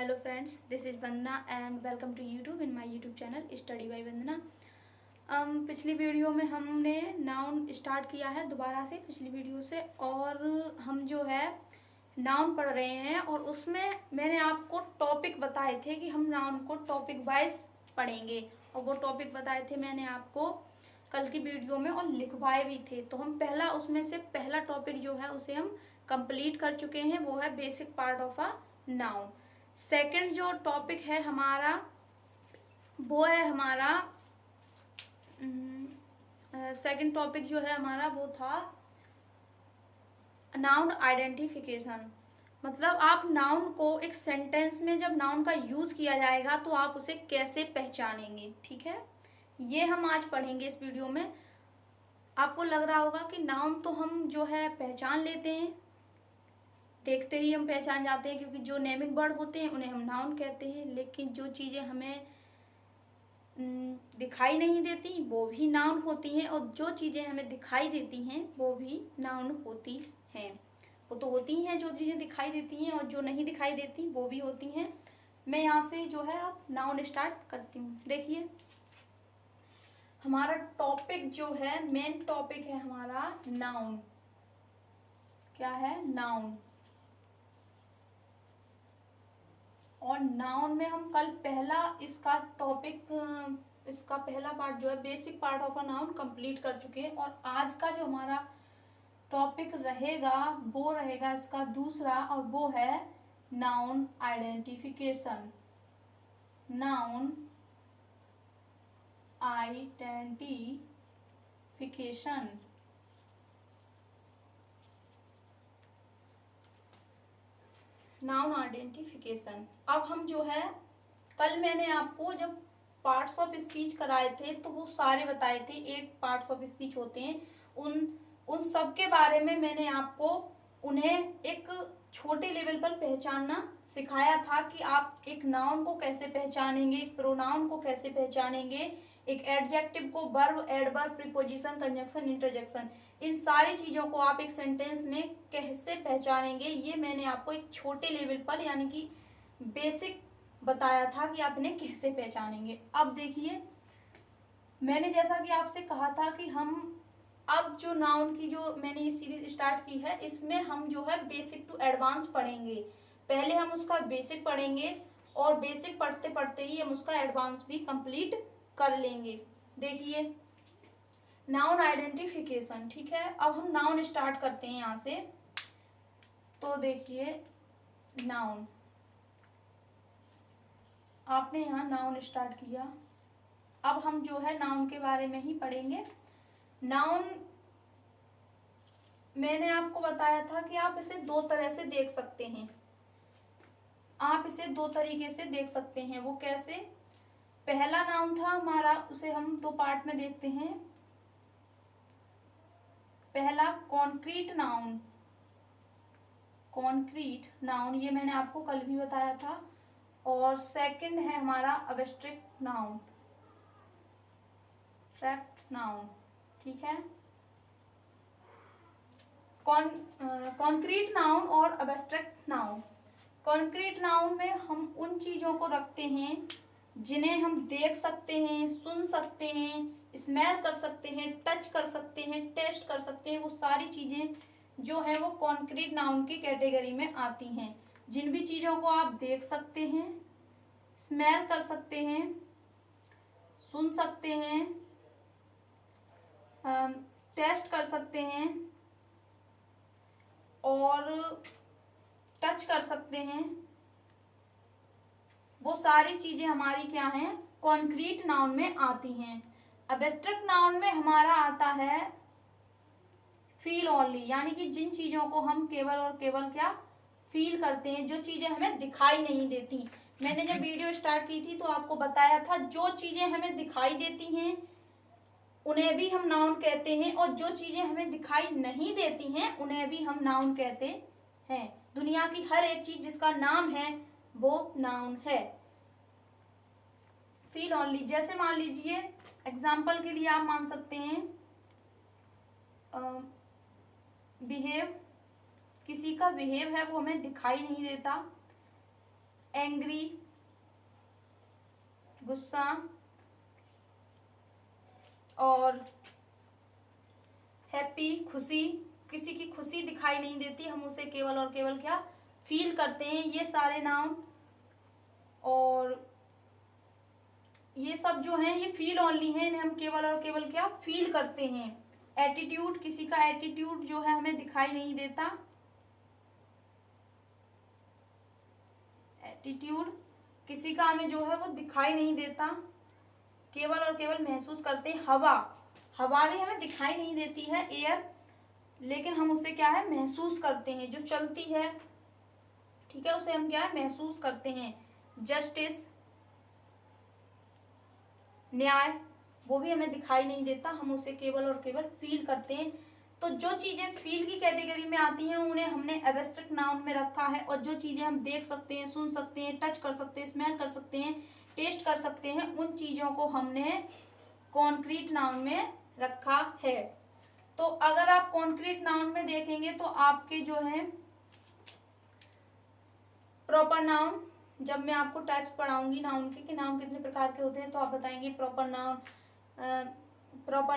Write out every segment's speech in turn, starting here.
Hello friends, this is Vandana and welcome to YouTube in my YouTube channel study by Vandana. पिछली video में हमने noun start किया है दोबारा से पिछली वीडियो से, और हम जो है नाउन पढ़ रहे हैं और उसमें मैंने आपको टॉपिक बताए थे कि हम नाउन को टॉपिक वाइज पढ़ेंगे, और वो टॉपिक बताए थे मैंने आपको कल की वीडियो में और लिखवाए भी थे। तो हम उसमें से पहला टॉपिक जो है उसे हम कंप्लीट कर चुके हैं, वो है basic part of a noun. Second जो टॉपिक है हमारा वो है हमारा सेकंड टॉपिक जो है हमारा वो था नाउन आइडेंटिफिकेशन। मतलब आप नाउन को एक सेंटेंस में जब नाउन का यूज किया जाएगा तो आप उसे कैसे पहचानेंगे, ठीक है। ये हम आज पढ़ेंगे इस वीडियो में। आपको लग रहा होगा कि नाउन तो हम जो है पहचान लेते हैं, देखते ही हम पहचान जाते हैं, क्योंकि जो नेमिंग वर्ड होते हैं उन्हें हम नाउन कहते हैं। लेकिन जो चीज़ें हमें दिखाई नहीं देती वो भी नाउन होती हैं, और जो चीज़ें हमें दिखाई देती हैं वो भी नाउन होती हैं। वो तो होती हैं जो चीज़ें दिखाई देती हैं, और जो नहीं दिखाई देती वो भी होती हैं। मैं यहाँ से जो है अब नाउन स्टार्ट करती हूँ। देखिए, हमारा टॉपिक जो है, मेन टॉपिक है हमारा नाउन। क्या है? नाउन। और नाउन में हम कल इसका पहला पार्ट जो है basic part of a noun complete कर चुके हैं, और आज का जो हमारा टॉपिक रहेगा वो रहेगा इसका दूसरा, और वो है noun identification. Noun identification. Noun identification. अब हम जो है कल मैंने आपको जब पार्ट्स ऑफ स्पीच कराए थे तो वो सारे बताए थे, 8 पार्ट्स ऑफ स्पीच होते हैं। उन सब के बारे में मैंने आपको उन्हें एक छोटे लेवल पर पहचानना सिखाया था कि आप एक नाउन को कैसे पहचानेंगे, एक प्रोनाउन को कैसे पहचानेंगे, एक एडजेक्टिव को, verb, adverb, preposition, conjunction, interjection, इन सारी चीजों को आप एक सेंटेंस में कैसे पहचानेंगे, ये मैंने आपको एक छोटे लेवल पर यानी कि बेसिक बताया था कि आप इन्हें कैसे पहचानेंगे। अब देखिए, मैंने जैसा कि आपसे कहा था कि हम अब जो नाउन की जो मैंने ये सीरीज स्टार्ट की है, इसमें हम जो है बेसिक टू एडवांस पढ़ेंगे। पहले हम उसका बेसिक पढ़ेंगे और बेसिक पढ़ते पढ़ते ही हम उसका एडवांस भी कंप्लीट कर लेंगे। देखिए, नाउन आइडेंटिफिकेशन, ठीक है। अब हम नाउन स्टार्ट करते हैं यहाँ से। तो देखिए, नाउन, आपने यहाँ नाउन स्टार्ट किया। अब हम जो है नाउन के बारे में ही पढ़ेंगे। नाउन मैंने आपको बताया था कि आप इसे दो तरह से देख सकते हैं। आप इसे दो तरीके से देख सकते हैं। वो कैसे? पहला नाउन था हमारा, उसे हम दो पार्ट में देखते हैं। पहला कॉन्क्रीट नाउन। कॉन्क्रीट नाउन, ये मैंने आपको कल भी बताया था। और सेकंड है हमारा अब्स्ट्रैक्ट नाउन। एब्स्ट्रैक्ट नाउन, ठीक है। कॉन्क्रीट नाउन और अब्स्ट्रैक्ट नाउन। कॉन्क्रीट नाउन में हम उन चीजों को रखते हैं जिन्हें हम देख सकते हैं, सुन सकते हैं, स्मेल कर सकते हैं, टच कर सकते हैं, टेस्ट कर सकते हैं। वो सारी चीजें जो है वो कॉन्क्रीट नाउन की कैटेगरी में आती हैं। जिन भी चीजों को आप देख सकते हैं, स्मेल कर सकते हैं, सुन सकते हैं, टेस्ट कर सकते हैं और टच कर सकते हैं, वो सारी चीजें हमारी क्या हैं? कॉन्क्रीट नाउन में आती हैं। अब्स्ट्रैक्ट नाउन में हमारा आता है फील ओनली, यानी कि जिन चीजों को हम केवल और केवल क्या फील करते हैं, जो चीजें हमें दिखाई नहीं देती। मैंने जब वीडियो स्टार्ट की थी तो आपको बताया था, जो चीजें हमें दिखाई देती हैं उन्हें भी हम नाउन कहते हैं, और जो चीजें हमें दिखाई नहीं देती हैं उन्हें भी हम नाउन कहते हैं। दुनिया की हर एक चीज जिसका नाम है वो नाउन है। फील ओनली, जैसे मान लीजिए एग्जाम्पल के लिए आप मान सकते हैं बिहेव, किसी का बिहेव है वो हमें दिखाई नहीं देता, एंग्री गुस्सा, और हैप्पी खुशी, किसी की खुशी दिखाई नहीं देती, हम उसे केवल और केवल क्या फील करते हैं, ये सारे नाउन। और ये सब जो हैं ये फील ओनली हैं, इन्हें हम केवल और केवल क्या फील करते हैं। एटीट्यूड, किसी का एटीट्यूड जो है हमें दिखाई नहीं देता, एटीट्यूड किसी का हमें जो है वो दिखाई नहीं देता, केवल और केवल महसूस करते हैं। हवा, हवा भी हमें दिखाई नहीं देती है, एयर, लेकिन हम उसे क्या है महसूस करते हैं, जो चलती है, ठीक है, उसे हम क्या है महसूस करते हैं। जस्टिस, न्याय, वो भी हमें दिखाई नहीं देता, हम उसे केवल और केवल फील करते हैं। तो जो चीजें फील की कैटेगरी में आती हैं उन्हें हमने एब्स्ट्रैक्ट नाउन में रखा है, और जो चीजें हम देख सकते हैं, सुन सकते हैं, टच कर सकते हैं, स्मेल कर सकते हैं, टेस्ट कर सकते हैं, उन चीजों को हमने कॉन्क्रीट नाउन में रखा है। तो अगर आप कॉन्क्रीट नाउन में देखेंगे तो आपके जो है प्रॉपर नाउन, जब मैं आपको टाइप्स पढ़ाऊंगी नाउन के कि नाउन कितने प्रकार के होते हैं, तो आप बताएंगे proper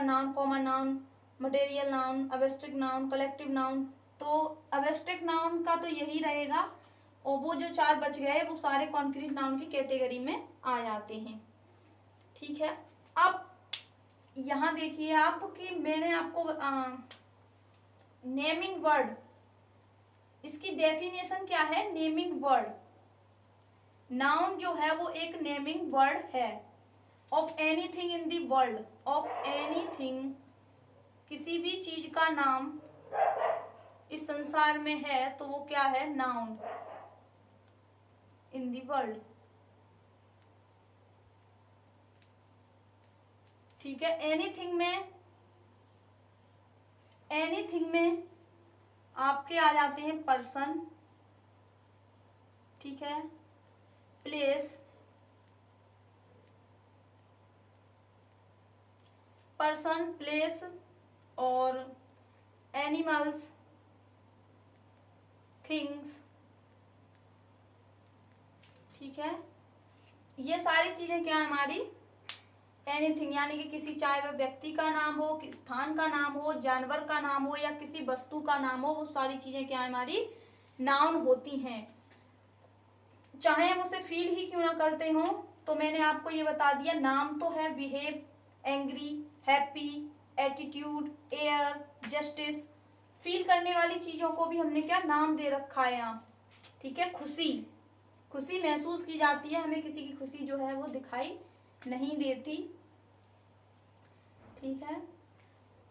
noun, common noun, material noun, abstract noun, collective noun. तो एब्स्ट्रैक्ट नाउन का तो यही रहेगा, और वो जो 4 बच गए वो सारे कॉन्क्रीट नाउन की कैटेगरी में आ जाते हैं, ठीक है। अब यहाँ देखिए आप कि मैंने आपको नेमिंग वर्ड, इसकी डेफिनेशन क्या है। नेमिंग वर्ड, नाउन जो है वो एक नेमिंग वर्ड है। Of anything in the world, of anything, किसी भी चीज का नाम इस संसार में है तो वो क्या है, नाउन इन दी वर्ल्ड, ठीक है। एनीथिंग में आपके आ जाते हैं पर्सन, ठीक है, प्लेस, पर्सन, प्लेस, और एनिमल्स, थिंग्स, ठीक है। ये सारी चीजें क्या है हमारी एनीथिंग, यानी कि किसी, चाहे वह व्यक्ति का नाम हो, स्थान का नाम हो, जानवर का नाम हो, या किसी वस्तु का नाम हो, वो सारी चीजें क्या है हमारी नाउन होती हैं, चाहे हम उसे फील ही क्यों ना करते हो। तो मैंने आपको ये बता दिया, नाम तो है behave, angry, happy, attitude, air, justice. Feel करने वाली चीजों को भी हमने क्या नाम दे रखा है यहाँ, ठीक है। खुशी, खुशी महसूस की जाती है, हमें किसी की खुशी जो है वो दिखाई नहीं देती, ठीक है।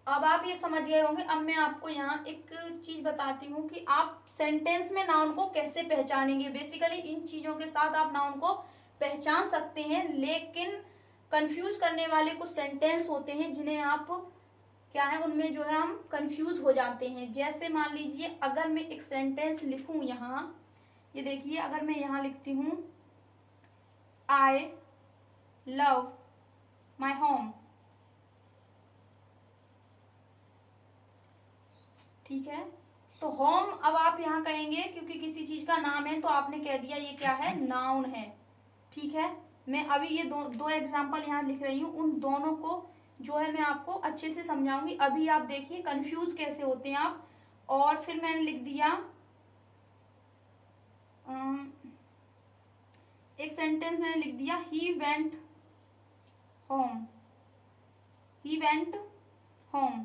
अब आप ये समझ गए होंगे। अब मैं आपको यहाँ एक चीज बताती हूँ कि आप सेंटेंस में नाउन को कैसे पहचानेंगे। बेसिकली इन चीजों के साथ आप नाउन को पहचान सकते हैं, लेकिन कंफ्यूज करने वाले कुछ सेंटेंस होते हैं जिन्हें आप क्या है उनमें जो है हम कंफ्यूज हो जाते हैं। जैसे मान लीजिए अगर मैं एक सेंटेंस लिखूं यहाँ, ये देखिए, अगर मैं यहाँ लिखती हूँ आई लव माई होम, ठीक है। तो होम, अब आप यहाँ कहेंगे क्योंकि किसी चीज का नाम है तो आपने कह दिया ये क्या है, नाउन है, ठीक है। मैं अभी ये दो एग्जांपल यहाँ लिख रही हूँ, उन दोनों को जो है मैं आपको अच्छे से समझाऊंगी। अभी आप देखिए कंफ्यूज कैसे होते हैं आप। और फिर मैंने लिख दिया एक सेंटेंस मैंने लिख दिया, he went home, he went home,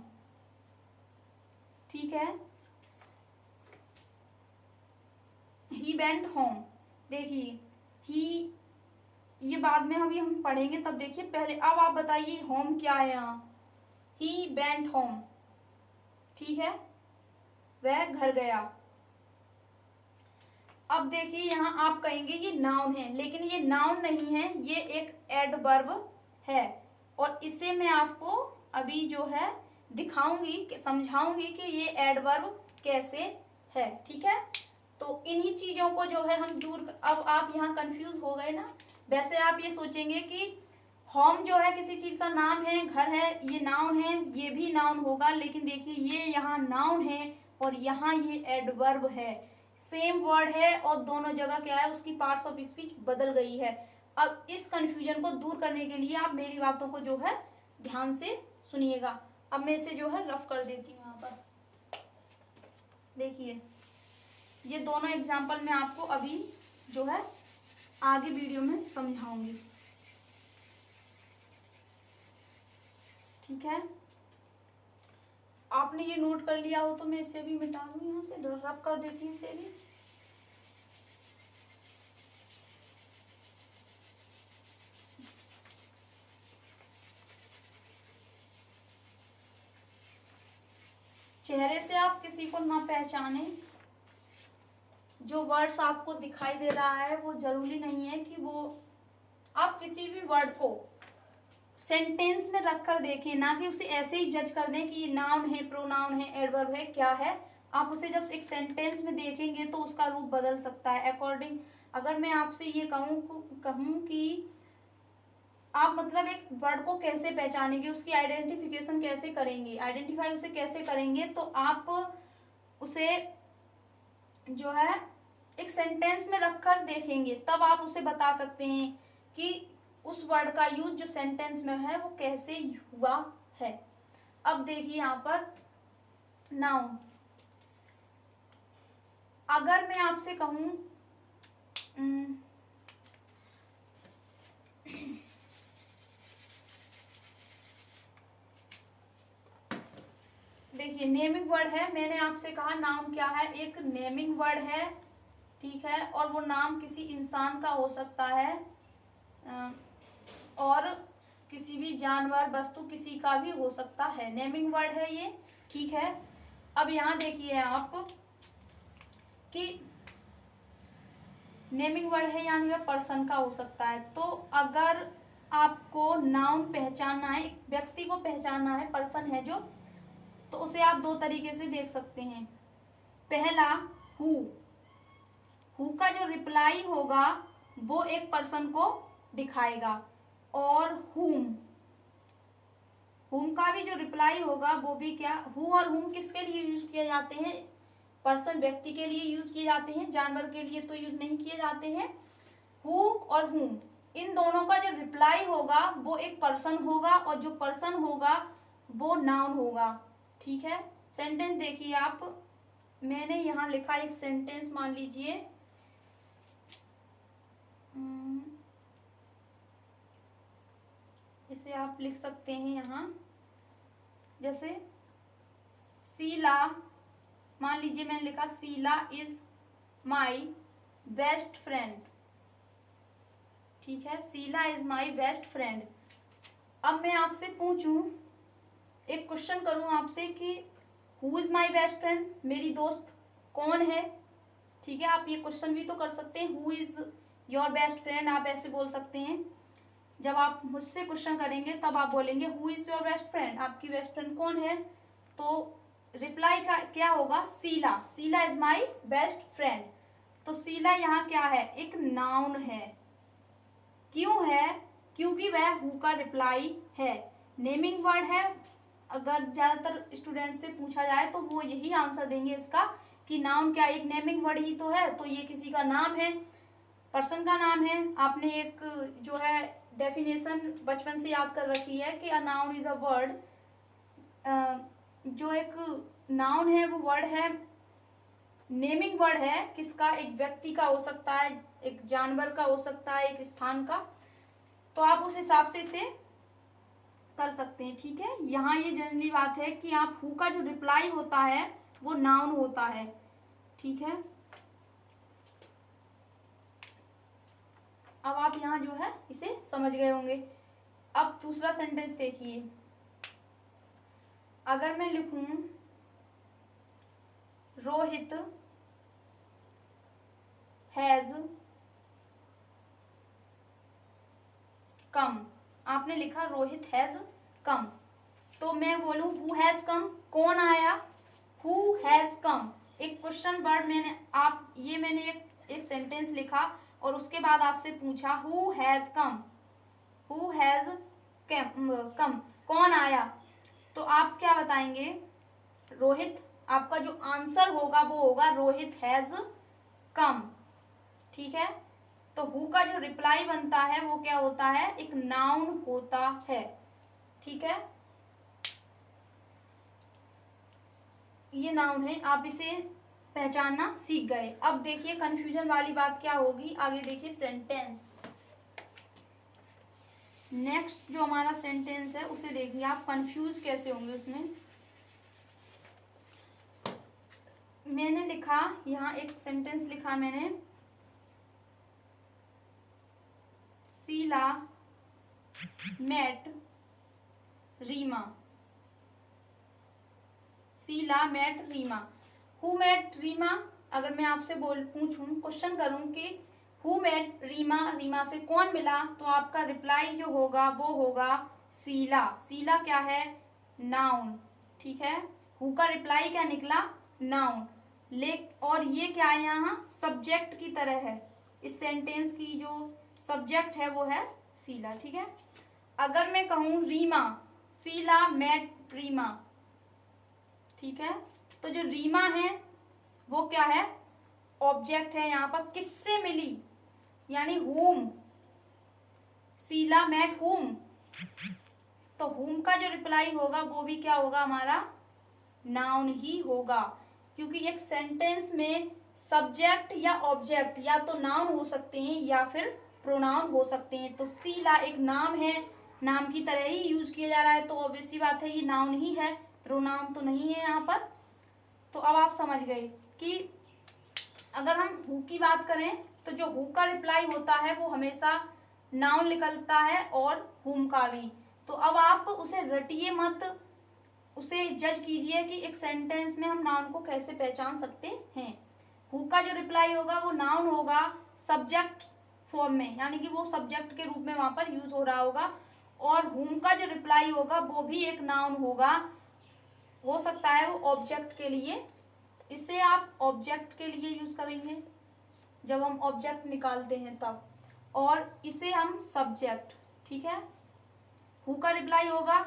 ठीक है। ही वेंट होम, देखिए ही, ये बाद में अभी हम पढ़ेंगे तब देखिए, पहले अब आप बताइए होम क्या है यहाँ। ही वेंट होम, ठीक है, वह घर गया। अब देखिए यहाँ आप कहेंगे ये नाउन है, लेकिन ये नाउन नहीं है, ये एक एडवर्ब है। और इससे मैं आपको अभी जो है दिखाऊंगी, समझाऊंगी कि ये एडवर्ब कैसे है, ठीक है। तो इन्हीं चीजों को जो है हम दूर, अब आप यहाँ कंफ्यूज हो गए ना। वैसे आप ये सोचेंगे कि होम जो है किसी चीज का नाम है, घर है, ये नाउन है, ये भी नाउन होगा, लेकिन देखिए ये यहाँ नाउन है और यहाँ ये एडवर्ब है। सेम वर्ड है और दोनों जगह क्या है, उसकी पार्ट्स ऑफ स्पीच बदल गई है। अब इस कंफ्यूजन को दूर करने के लिए आप मेरी बातों को जो है ध्यान से सुनिएगा। अब मैं इसे जो है रफ कर देती हूँ। यहाँ पर देखिए, ये दोनों एग्जाम्पल मैं आपको अभी जो है आगे वीडियो में समझाऊंगी, ठीक है। आपने ये नोट कर लिया हो तो मैं इसे भी मिटा दूँ, यहाँ से रफ कर देती हूँ इसे भी। चेहरे से आप किसी को ना पहचाने, जो वर्ड्स आपको दिखाई दे रहा है वो जरूरी नहीं है कि वो, आप किसी भी वर्ड को सेंटेंस में रखकर देखें, ना कि उसे ऐसे ही जज कर दें कि ये नाउन है, प्रोनाउन है, एडवर्ब है, क्या है। आप उसे जब एक सेंटेंस में देखेंगे तो उसका रूप बदल सकता है अकॉर्डिंग। अगर मैं आपसे ये कहूँ कि आप मतलब एक वर्ड को कैसे पहचानेंगे, उसकी आइडेंटिफिकेशन कैसे करेंगे, आइडेंटिफाई उसे कैसे करेंगे, तो आप उसे जो है एक सेंटेंस में रखकर देखेंगे, तब आप उसे बता सकते हैं कि उस वर्ड का यूज जो सेंटेंस में है वो कैसे हुआ है। अब देखिए यहाँ पर नाउन, अगर मैं आपसे कहूं देखिए नेमिंग वर्ड है, मैंने आपसे कहा नाउन क्या है, एक नेमिंग वर्ड है, ठीक है। और वो नाम किसी इंसान का हो सकता है और किसी भी जानवर, वस्तु, किसी का भी हो सकता है। नेमिंग वर्ड है ये, ठीक है। अब यहाँ देखिए आप कि नेमिंग वर्ड है यानी वह पर्सन का हो सकता है। तो अगर आपको नाउन पहचानना है, एक व्यक्ति को पहचानना है, पर्सन है जो, तो उसे आप दो तरीके से देख सकते हैं। पहला हु का जो रिप्लाई होगा वो एक पर्सन को दिखाएगा, और हुम का भी जो रिप्लाई होगा वो भी क्या, हु और हुम किसके लिए यूज किए जाते हैं, पर्सन व्यक्ति के लिए यूज किए जाते हैं, जानवर के लिए तो यूज नहीं किए जाते हैं। हु और हुम, इन दोनों का जो रिप्लाई होगा वो एक पर्सन होगा, और जो पर्सन होगा वो नाउन होगा, ठीक है। सेंटेंस देखिए आप, मैंने यहाँ लिखा एक सेंटेंस, मान लीजिए इसे आप लिख सकते हैं यहाँ, जैसे शीला, मान लीजिए मैंने लिखा Sheela is my best friend, ठीक है, Sheela is my best friend. अब मैं आपसे पूछूं, एक क्वेश्चन करूं आपसे कि who is my best friend, मेरी दोस्त कौन है, ठीक है। आप ये क्वेश्चन भी तो कर सकते हैं, who is your best friend, आप ऐसे बोल सकते हैं। जब आप मुझसे क्वेश्चन करेंगे तब आप बोलेंगे who is your best friend, आपकी बेस्ट फ्रेंड कौन है, तो रिप्लाई का क्या होगा, Sheela, Sheela is my best friend. तो शीला यहाँ क्या है, एक नाउन है। क्यों है, क्योंकि वह हु का रिप्लाई है। नेमिंग वर्ड है, अगर ज्यादातर स्टूडेंट से पूछा जाए तो वो यही आंसर देंगे इसका कि नाउन क्या, एक नेमिंग वर्ड ही तो है, तो ये किसी का नाम है, पर्सन का नाम है। आपने एक जो है डेफिनेशन बचपन से याद कर रखी है कि a noun is a word, जो एक नाउन है वो वर्ड है, नेमिंग वर्ड है किसका, एक व्यक्ति का हो सकता है, एक जानवर का हो सकता है, एक स्थान का। तो आप उस हिसाब से इसे कर सकते हैं, ठीक है। यहाँ ये जनरली बात है कि आप हु का जो रिप्लाई होता है वो नाउन होता है, ठीक है। अब आप यहाँ जो है इसे समझ गए होंगे। अब दूसरा सेंटेंस देखिए, अगर मैं लिखूं रोहित हैज कम, आपने लिखा रोहित हैज कम, तो मैं बोलूं हु हैज कम, कौन आया, हु हैज कम। एक क्वेश्चन वर्ड मैंने एक सेंटेंस लिखा और उसके बाद आपसे पूछा who has come, who has come, कौन आया, तो आप क्या बताएंगे, रोहित। आपका जो आंसर होगा वो होगा रोहित हैज कम, ठीक है। तो हु का जो रिप्लाई बनता है वो क्या होता है, एक नाउन होता है, ठीक है। ये नाउन है, आप इसे पहचानना सीख गए। अब देखिए कंफ्यूजन वाली बात क्या होगी, आगे देखिए सेंटेंस। नेक्स्ट जो हमारा सेंटेंस है उसे देखिए आप, कंफ्यूज कैसे होंगे उसमें। मैंने लिखा यहाँ एक सेंटेंस लिखा मैंने, Sheela met Reema, Sheela met Reema. Who met Reema, अगर मैं आपसे पूछूं, क्वेश्चन करूं कि हु मेट रीमा, रीमा से कौन मिला, तो आपका रिप्लाई जो होगा वो होगा शीला। शीला क्या है, नाउन, ठीक है। हु का रिप्लाई क्या निकला, नाउन। और ये क्या है, यहाँ सब्जेक्ट की तरह है, इस सेंटेंस की जो सब्जेक्ट है वो है शीला, ठीक है। अगर मैं कहूं रीमा, शीला मेट रीमा, ठीक है, तो जो रीमा है वो क्या है, ऑब्जेक्ट है, यहाँ पर किससे मिली, यानी हुम, शीला मेट हुम। तो हुम का जो रिप्लाई होगा वो भी क्या होगा, हमारा नाउन ही होगा, क्योंकि एक सेंटेंस में सब्जेक्ट या ऑब्जेक्ट या तो नाउन हो सकते हैं या फिर प्रोनाउन हो सकते हैं। तो शीला एक नाम है, नाम की तरह ही यूज किया जा रहा है, तो ऑब्वियसली बात है ये नाउन ही है, प्रोनाउन तो नहीं है यहाँ पर। तो अब आप समझ गए कि अगर हम हु की बात करें तो जो हु का रिप्लाई होता है वो हमेशा नाउन निकलता है, और हुम का भी। तो अब आप उसे रटिए मत, उसे जज कीजिए कि एक सेंटेंस में हम नाउन को कैसे पहचान सकते हैं। हु का जो रिप्लाई होगा वो नाउन होगा सब्जेक्ट फॉर्म में, यानी कि वो सब्जेक्ट के रूप में वहां पर यूज हो रहा होगा, और हुम का जो रिप्लाई होगा वो भी एक नाउन होगा, हो सकता है वो ऑब्जेक्ट के लिए, इसे आप ऑब्जेक्ट के लिए यूज करेंगे जब हम ऑब्जेक्ट निकालते हैं तब, और इसे हम सब्जेक्ट, ठीक है। हु का रिप्लाई होगा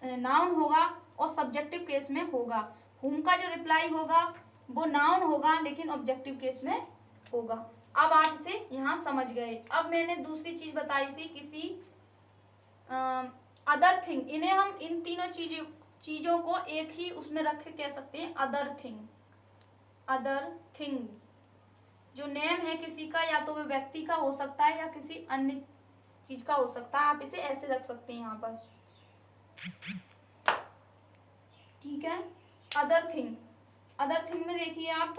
नाउन होगा और सब्जेक्टिव केस में होगा, हुम का जो रिप्लाई होगा वो नाउन होगा लेकिन ऑब्जेक्टिव केस में होगा। अब आप इसे यहाँ समझ गए। अब मैंने दूसरी चीज बताई थी, किसी अदर थिंग, इन्हें हम इन तीनों चीजों को एक ही उसमें रख के कह सकते हैं अदर थिंग। अदर थिंग जो नेम है किसी का, या तो वह व्यक्ति का हो सकता है या किसी अन्य चीज का हो सकता है, आप इसे ऐसे रख सकते हैं यहाँ पर, ठीक है। अदर थिंग, अदर थिंग में देखिए आप,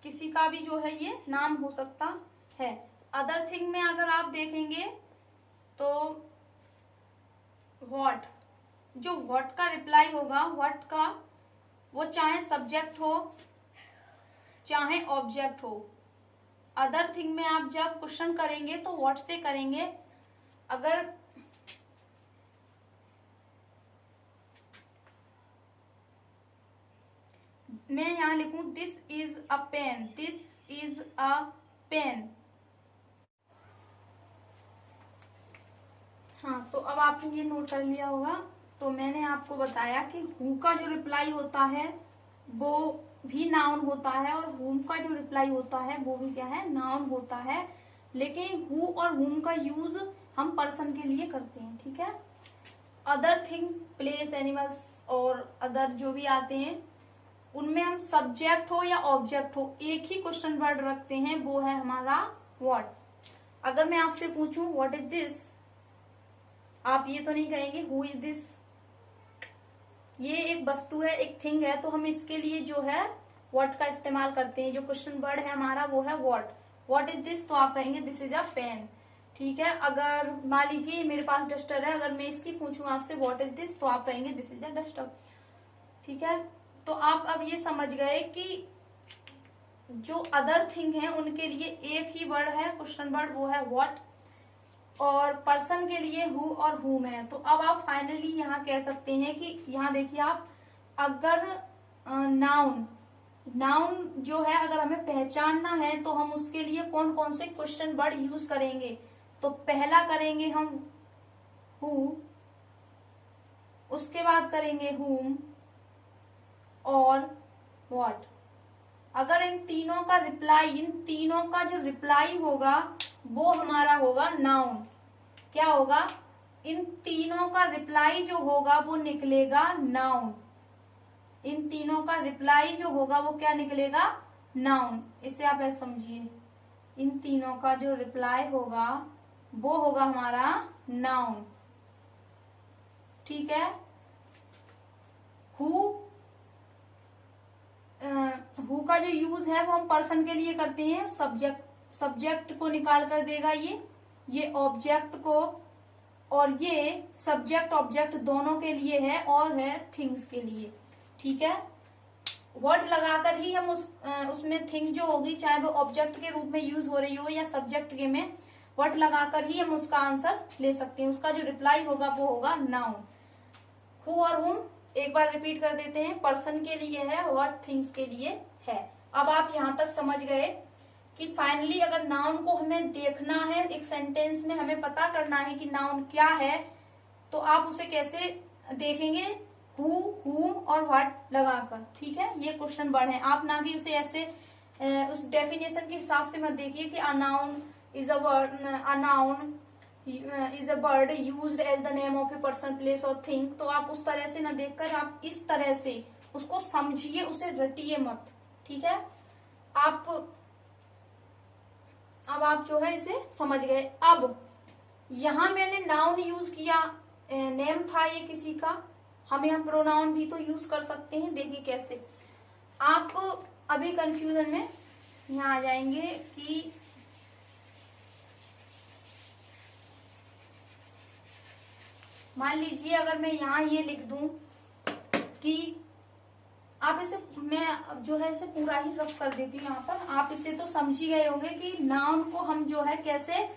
किसी का भी जो है ये नाम हो सकता है। अदर थिंग में अगर आप देखेंगे तो व्हाट, जो व्हाट का रिप्लाई होगा, व्हाट का, वो चाहे सब्जेक्ट हो चाहे ऑब्जेक्ट हो। अदर थिंग में आप जब क्वेश्चन करेंगे तो व्हाट से करेंगे। अगर मैं यहाँ लिखूं this is a pen, this is a pen, हाँ, तो अब आपने ये नोट कर लिया होगा। तो मैंने आपको बताया कि हु का जो रिप्लाई होता है वो भी नाउन होता है, और हुम का जो रिप्लाई होता है वो भी क्या है, नाउन होता है, लेकिन हु और हुम का यूज हम पर्सन के लिए करते हैं, ठीक है। अदर थिंग, प्लेस, एनिमल्स और अदर जो भी आते हैं उनमें हम सब्जेक्ट हो या ऑब्जेक्ट हो एक ही क्वेश्चन वर्ड रखते हैं, वो है हमारा व्हाट। अगर मैं आपसे पूछूं व्हाट इज दिस, आप ये तो नहीं कहेंगे हु इज दिस, ये एक वस्तु है, एक थिंग है, तो हम इसके लिए जो है व्हाट का इस्तेमाल करते हैं। जो क्वेश्चन वर्ड है हमारा वो है व्हाट। व्हाट इज दिस, तो आप कहेंगे दिस इज अ पेन, ठीक है। अगर मान लीजिए मेरे पास डस्टर है, अगर मैं इसकी पूछूं आपसे व्हाट इज दिस, तो आप कहेंगे दिस इज अ डस्टर, ठीक है। तो आप अब ये समझ गए कि जो अदर थिंग है उनके लिए एक ही वर्ड है क्वेश्चन वर्ड, वो है व्हाट, और पर्सन के लिए हु और हुम है। तो अब आप फाइनली यहाँ कह सकते हैं कि यहाँ देखिए आप, अगर नाउन, नाउन जो है अगर हमें पहचानना है तो हम उसके लिए कौन कौन से क्वेश्चन वर्ड यूज करेंगे। तो पहला करेंगे हम हु, उसके बाद करेंगे whom और what। अगर इन तीनों का जो रिप्लाई होगा वो हमारा होगा नाउन। क्या होगा? इन तीनों का रिप्लाई जो होगा वो निकलेगा नाउन। इन तीनों का रिप्लाई जो होगा वो क्या निकलेगा? नाउन। इसे आप ऐसे समझिए, इन तीनों का जो रिप्लाई होगा वो होगा हमारा नाउन। ठीक है। हु का जो यूज है वो हम पर्सन के लिए करते हैं। सब्जेक्ट को निकाल कर देगा ये ऑब्जेक्ट को, और ये सब्जेक्ट ऑब्जेक्ट दोनों के लिए है और है थिंग्स के लिए। ठीक है। वर्ड लगाकर ही हम उसमें थिंग जो होगी, चाहे वो ऑब्जेक्ट के रूप में यूज हो रही हो या सब्जेक्ट के में, वर्ड लगाकर ही हम उसका आंसर ले सकते हैं। उसका जो रिप्लाई होगा वो होगा नाउन। हु और हुम एक बार रिपीट कर देते हैं। पर्सन के लिए है और थिंग्स के लिए है। अब आप यहां तक समझ गए कि फाइनली अगर नाउन को हमें देखना है एक सेंटेंस में, हमें पता करना है कि नाउन क्या है, तो आप उसे कैसे देखेंगे? हु, हुम और व्हाट लगाकर। ठीक है। ये क्वेश्चन वर्ड है। आप ना कि उसे ऐसे उस डेफिनेशन के हिसाब से मत देखिए कि a noun is a word used as the name of a person, place और थिंग। तो आप उस तरह से ना देखकर आप इस तरह से उसको समझिए, उसे रटिए मत। ठीक है। अब आप जो है इसे समझ गए। अब यहां मैंने नाउन यूज किया, नेम था ये किसी का, हम यहाँ प्रोनाउन भी तो यूज कर सकते हैं। देखिए कैसे। आप अभी कंफ्यूजन में यहाँ आ जाएंगे कि मान लीजिए अगर मैं यहाँ ये लिख दूं कि आप इसे, मैं जो है इसे पूरा ही रफ कर देती हूँ यहाँ पर। आप इसे तो समझ ही गए होंगे कि नाउन को हम जो है कैसे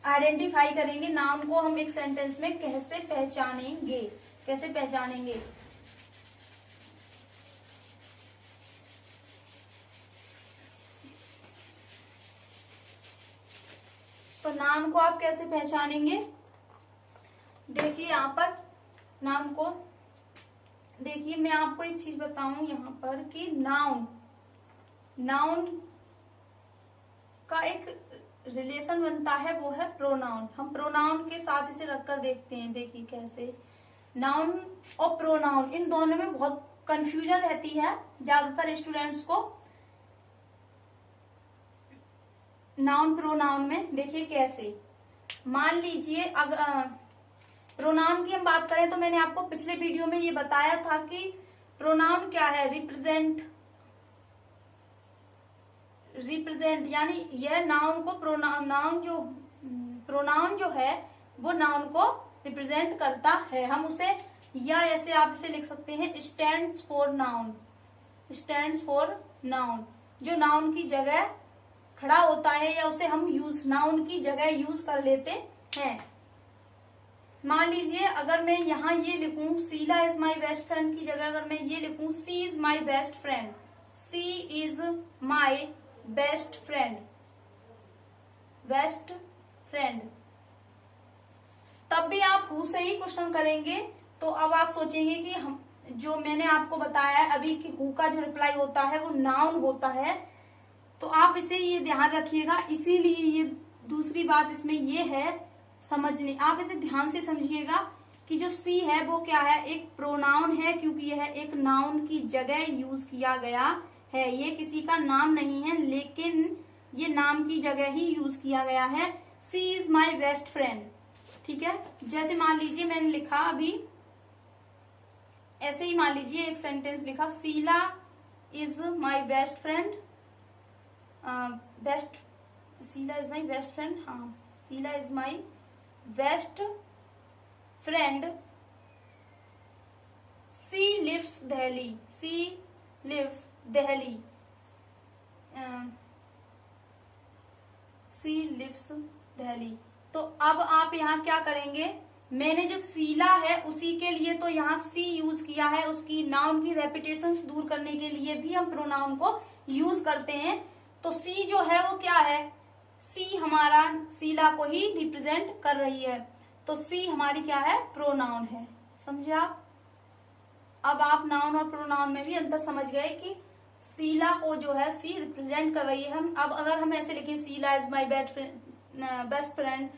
आइडेंटिफाई करेंगे, नाउन को हम एक सेंटेंस में कैसे पहचानेंगे। तो नाउन को आप कैसे पहचानेंगे? देखिए यहाँ पर नाउन को देखिए, मैं आपको एक चीज बताऊं यहाँ पर कि नाउन का एक रिलेशन बनता है, वो है प्रोनाउन। हम प्रोनाउन के साथ इसे रखकर देखते हैं। देखिए कैसे। नाउन और प्रोनाउन इन दोनों में बहुत कंफ्यूजन रहती है ज्यादातर स्टूडेंट्स को, नाउन प्रोनाउन में। देखिए कैसे। मान लीजिए अगर प्रोनाउन की हम बात करें तो मैंने आपको पिछले वीडियो में ये बताया था कि प्रोनाउन क्या है? रिप्रेजेंट यानी यह नाउन को प्रोनाउन जो है वो नाउन को रिप्रेजेंट करता है। हम उसे, या ऐसे आप इसे लिख सकते हैं, स्टैंड्स फॉर नाउन, जो नाउन की जगह खड़ा होता है या उसे हम नाउन की जगह यूज कर लेते हैं। मान लीजिए अगर मैं यहाँ ये लिखूं Sheela is my best friend की जगह अगर मैं ये लिखूं she is my best friend, she is my best friend, तब भी आप हु से ही क्वेश्चन करेंगे। तो अब आप सोचेंगे कि हम, जो मैंने आपको बताया है अभी कि हु का जो रिप्लाई होता है वो नाउन होता है, तो आप इसे ये ध्यान रखिएगा। इसीलिए ये दूसरी बात इसमें ये है समझने, आप इसे ध्यान से समझिएगा कि जो सी है वो क्या है? एक प्रोनाउन है, क्योंकि यह एक नाउन की जगह यूज किया गया है। ये किसी का नाम नहीं है, लेकिन ये नाम की जगह ही यूज किया गया है। सी इज माई बेस्ट फ्रेंड। ठीक है। जैसे मान लीजिए मैंने लिखा अभी ऐसे ही, मान लीजिए एक सेंटेंस लिखा Sheela is my best friend, Sheela is my best friend, हाँ, Sheela is my best friend, she lives Delhi, तो अब आप यहाँ क्या करेंगे? मैंने जो शीला है उसी के लिए तो यहाँ सी यूज किया है, उसकी नाउन की रेपिटेशंस दूर करने के लिए भी हम प्रोनाउन को यूज करते हैं। तो सी जो है वो क्या है? सी हमारा शीला को ही रिप्रेजेंट कर रही है, तो सी हमारी क्या है? प्रोनाउन है। समझे आप? अब आप नाउन और प्रोनाउन में भी अंतर समझ गए कि शीला को जो है सी रिप्रेजेंट कर रही है। हम अब अगर हम ऐसे लिखें Sheela is my best friend,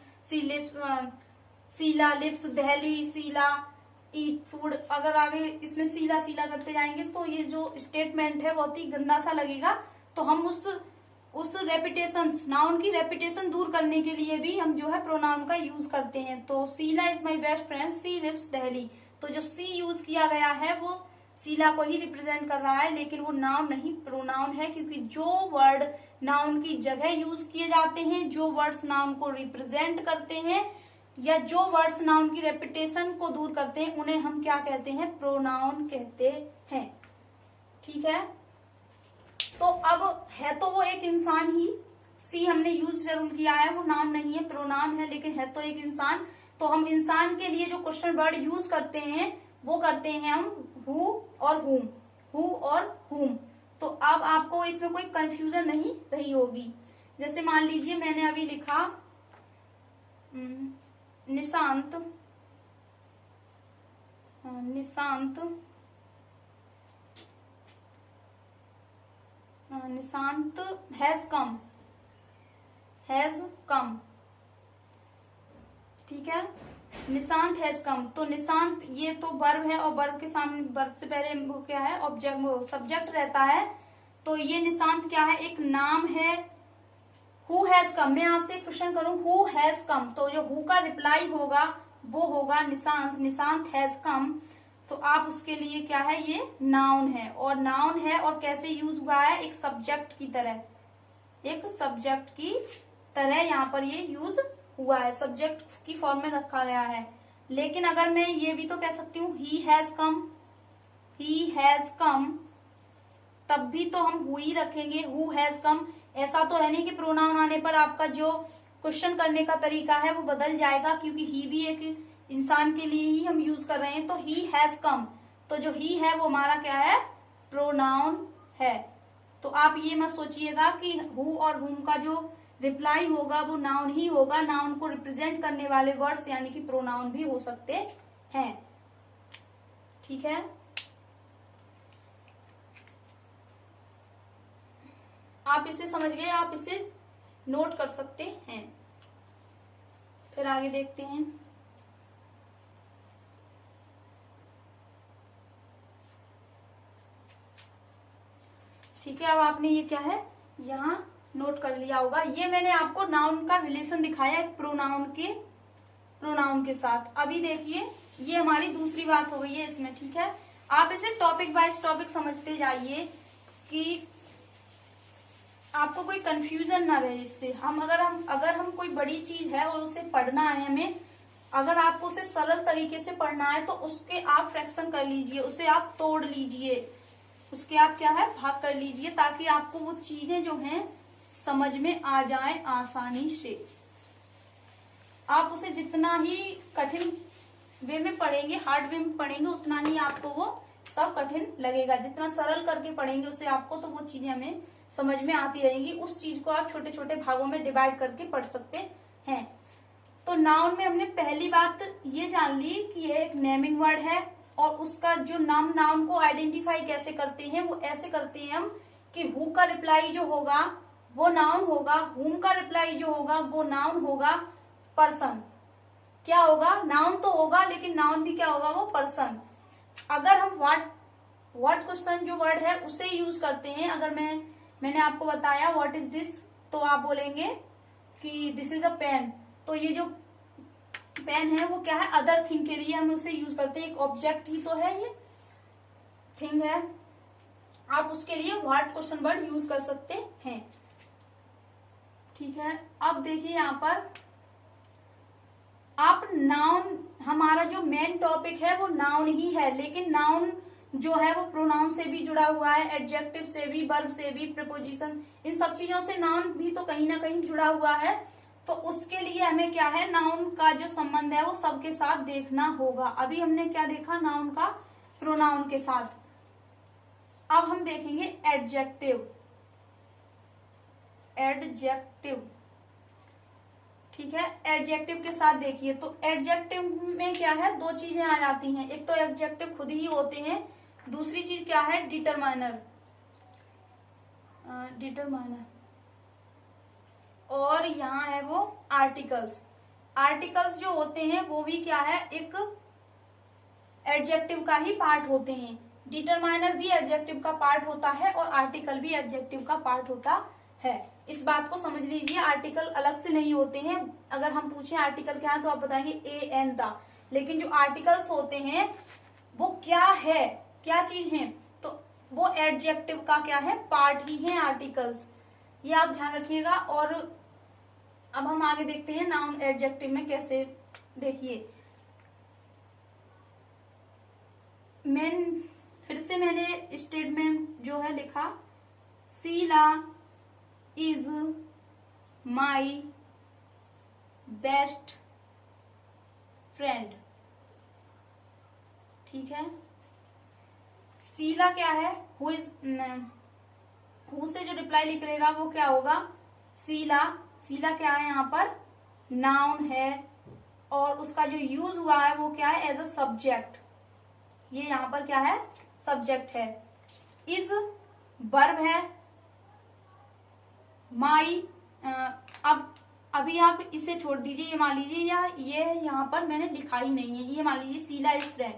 Sheela lives Delhi, Sheela eat food, अगर आगे इसमें शीला शीला करते जाएंगे तो ये जो स्टेटमेंट है बहुत ही गंदा सा लगेगा। तो हम उस रेपिटेशन, नाउन की रेपिटेशन दूर करने के लिए भी हम जो है प्रोनाउन का यूज करते हैं। तो Sheela is my best friend, she lives Delhi, तो जो सी यूज किया गया है वो शीला को ही रिप्रेजेंट कर रहा है, लेकिन वो नाउन नहीं प्रोनाउन है, क्योंकि जो वर्ड नाउन की जगह यूज किए जाते हैं, जो वर्ड्स नाउन को रिप्रेजेंट करते हैं, या जो वर्ड्स नाउन की रेपिटेशन को दूर करते हैं, उन्हें हम क्या कहते हैं? प्रोनाउन कहते हैं। ठीक है, तो अब है तो वो एक इंसान ही, सी हमने यूज जरूर किया है, वो नाउन नहीं है, प्रोनाउन है, लेकिन है तो एक इंसान। तो हम इंसान के लिए जो क्वेश्चन वर्ड यूज करते हैं वो करते हैं हम हु और हुम, हु और हुम। तो अब आपको इसमें कोई कंफ्यूजन नहीं रही होगी। जैसे मान लीजिए मैंने अभी लिखा Nishant, Nishant has come, has come. ठीक है, निशांत हैज कम, तो निशांत ये तो वर्ब है, और वर्ब के सामने, वर्ब से पहले वो क्या है? ऑब्जेक्ट, सब्जेक्ट रहता है। तो ये निशांत क्या है? एक नाम है। हु हैज कम, मैं आपसे क्वेश्चन करूं हु हैज कम, तो जो हु का रिप्लाई होगा वो होगा निशांत, निशांत हैज कम। तो आप उसके लिए क्या है? ये नाउन है, और नाउन है और कैसे यूज हुआ है? एक सब्जेक्ट की तरह, एक सब्जेक्ट की तरह यहाँ पर ये यूज हुआ है, सब्जेक्ट की फॉर्म में रखा गया है। लेकिन अगर मैं ये भी तो कह सकती हूँ he has come, he has come, तब भी तो हम हु ही रखेंगे, हु हैज कम। ऐसा तो है नहीं कि प्रोनाउन आने पर आपका जो क्वेश्चन करने का तरीका है वो बदल जाएगा, क्योंकि ही भी एक इंसान के लिए ही हम यूज कर रहे हैं। तो ही हैज कम, तो जो ही है वो हमारा क्या है? प्रोनाउन है। तो आप ये मत सोचिएगा कि हु और हुम का जो रिप्लाई होगा वो नाउन ही होगा, नाउन को रिप्रेजेंट करने वाले वर्ड्स यानी कि प्रोनाउन भी हो सकते हैं। ठीक है, आप इसे समझ गए, आप इसे नोट कर सकते हैं। फिर आगे देखते हैं। ठीक है, अब आपने ये क्या है यहाँ नोट कर लिया होगा। ये मैंने आपको नाउन का रिलेशन दिखाया है प्रोनाउन के साथ। अभी देखिए ये हमारी दूसरी बात हो गई है इसमें। ठीक है, आप इसे टॉपिक वाइज टॉपिक समझते जाइए कि आपको कोई कंफ्यूजन ना रहे इससे। अगर हम कोई बड़ी चीज है और उसे पढ़ना है हमें, अगर आपको उसे सरल तरीके से पढ़ना है तो उसके आप फ्रैक्शन कर लीजिए, उसे आप तोड़ लीजिए, उसके आप क्या है भाग कर लीजिए, ताकि आपको वो चीजें जो हैं समझ में आ जाए आसानी से। आप उसे जितना ही कठिन वे में पढ़ेंगे, हार्ड वे में पढ़ेंगे, उतना ही आपको वो सब कठिन लगेगा। जितना सरल करके पढ़ेंगे उसे आपको, तो वो चीजें हमें समझ में आती रहेंगी। उस चीज को आप छोटे छोटे भागों में डिवाइड करके पढ़ सकते हैं। तो नाउन में हमने पहली बात ये जान ली कि ये एक नेमिंग वर्ड है, और उसका जो नाउन को आइडेंटिफाई कैसे करते हैं, वो ऐसे करते हैं हम कि हु का रिप्लाई जो होगा वो नाउन होगा, हुम का रिप्लाई जो होगा वो नाउन होगा, पर्सन क्या होगा? नाउन तो होगा, लेकिन नाउन भी क्या होगा? वो पर्सन। अगर हम व्हाट क्वेश्चन जो वर्ड है उसे यूज करते हैं, अगर मैंने आपको बताया व्हाट इज दिस, तो आप बोलेंगे कि दिस इज अ पेन। तो ये जो पेन है वो क्या है? अदर थिंग के लिए हम उसे यूज करते हैं, एक ऑब्जेक्ट ही तो है, ये थिंग है। आप उसके लिए व्हाट क्वेश्चन वर्ड यूज कर सकते हैं। ठीक है, अब देखिए यहाँ पर आप नाउन, हमारा जो मेन टॉपिक है वो नाउन ही है, लेकिन नाउन जो है वो प्रोनाउन से भी जुड़ा हुआ है, एडजेक्टिव से भी, वर्ब से भी, प्रीपोजिशन, इन सब चीजों से नाउन भी तो कहीं ना कहीं जुड़ा हुआ है। तो उसके लिए हमें क्या है? नाउन का जो संबंध है वो सबके साथ देखना होगा। अभी हमने क्या देखा? नाउन का प्रोनाउन के साथ। अब हम देखेंगे एडजेक्टिव। एडजेक्टिव, ठीक है। एडजेक्टिव के साथ देखिए तो एडजेक्टिव में क्या है, दो चीजें आ जाती हैं, एक तो एडजेक्टिव खुद ही होते हैं, दूसरी चीज क्या है, डिटरमाइनर। डिटरमाइनर और यहाँ है वो आर्टिकल्स। आर्टिकल्स जो होते हैं वो भी क्या है, एक एडजेक्टिव का ही पार्ट होते हैं। डिटरमाइनर भी एडजेक्टिव का पार्ट होता है और आर्टिकल भी एडजेक्टिव का पार्ट होता है। इस बात को समझ लीजिए, आर्टिकल अलग से नहीं होते हैं। अगर हम पूछें आर्टिकल क्या है तो आप बताएंगे ए एन द, लेकिन जो आर्टिकल्स होते हैं वो क्या है, क्या चीज है, तो वो एडजेक्टिव का क्या है, पार्ट ही है आर्टिकल्स। ये आप ध्यान रखिएगा। और अब हम आगे देखते हैं नाउन एडजेक्टिव में कैसे। देखिए फिर से मैंने स्टेटमेंट जो है लिखा, Sheela is my best friend. ठीक है, शीला क्या है, हु इज, हु से जो रिप्लाई निकलेगा वो क्या होगा, शीला। शीला क्या है यहाँ पर, नाउन है और उसका जो यूज हुआ है वो क्या है, एज अ सब्जेक्ट। ये यहाँ पर क्या है, सब्जेक्ट है। इज वर्ब है। माई, अब अभी आप इसे छोड़ दीजिए, ये मान लीजिए या ये यहाँ पर मैंने लिखा ही नहीं है, ये मान लीजिए शीला इज फ्रेंड,